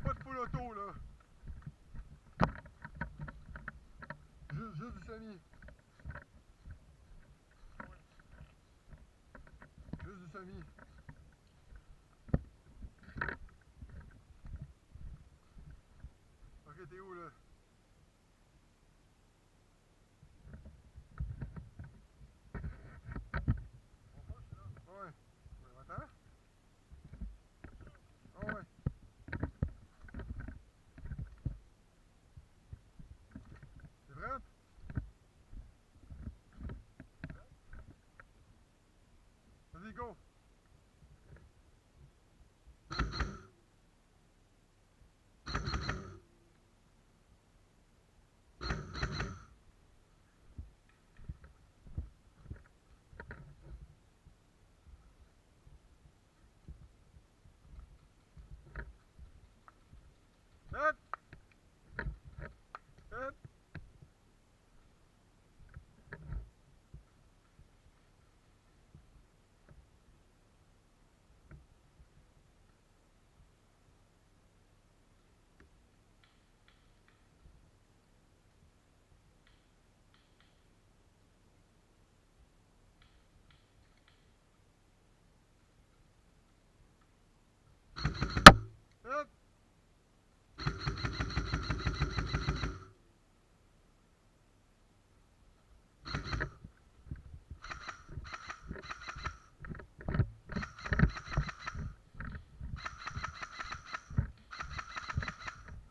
Pas de full auto là. Juste du semi. Juste du semi. Ok, t'es où là? Ouais. Attends. Ouais. C'est vrai? Vas-y, go! Hop! Hop! Hop!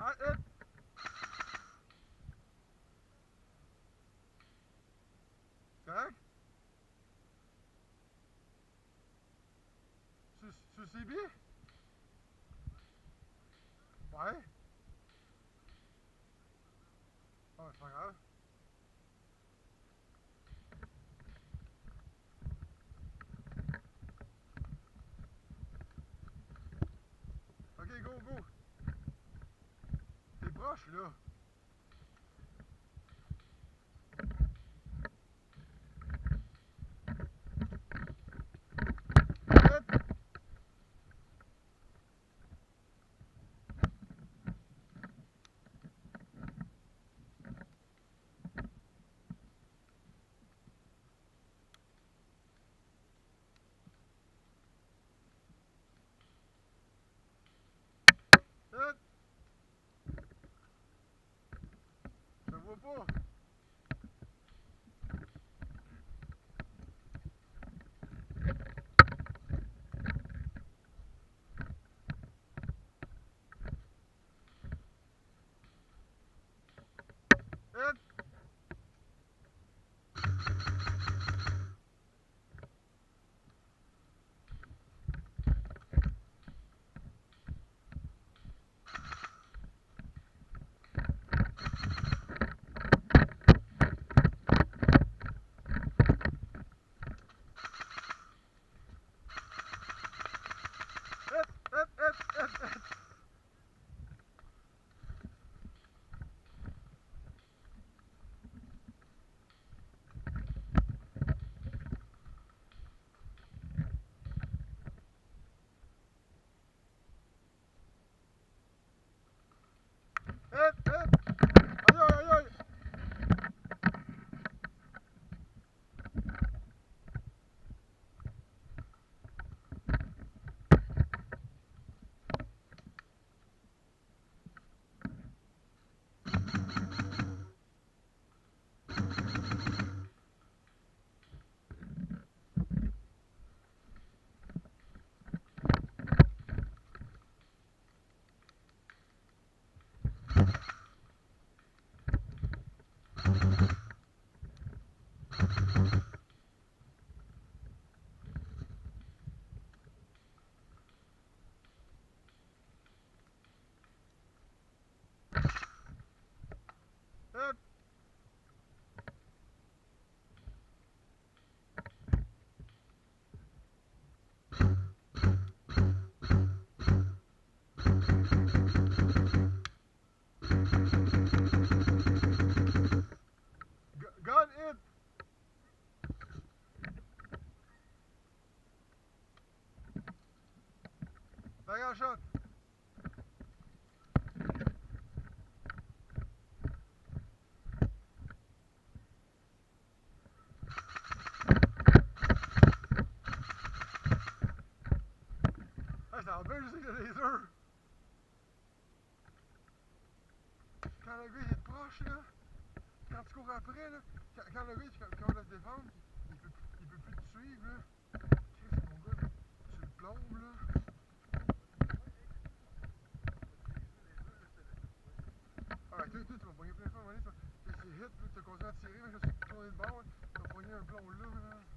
Ah, hop! Correct? Sur CB? Ouais. Ah, c'est pas grave. Ok, go, go. T'es proche, là. Hop! Hop! Je te vois pas. Hop! Hop! Hop! Hop! Hop! Hop! Hop! Hop! Aïe, aïe, aïe! Hop! la shot. Ah, ça va bien, je sais qu'il y a des laser. Quand le gars il est proche, là, quand tu cours après, là, quand le gars il commence à se défendre, il peut plus te suivre, là. Qu'est-ce mon gars, tu le plombes, là. Ah, tu vas pogner plein de fois, à un moment donné, c'est hit, là, tu vas continuer à tirer, mais je suis tourné de bord, tu vas pogner un plomb là, là.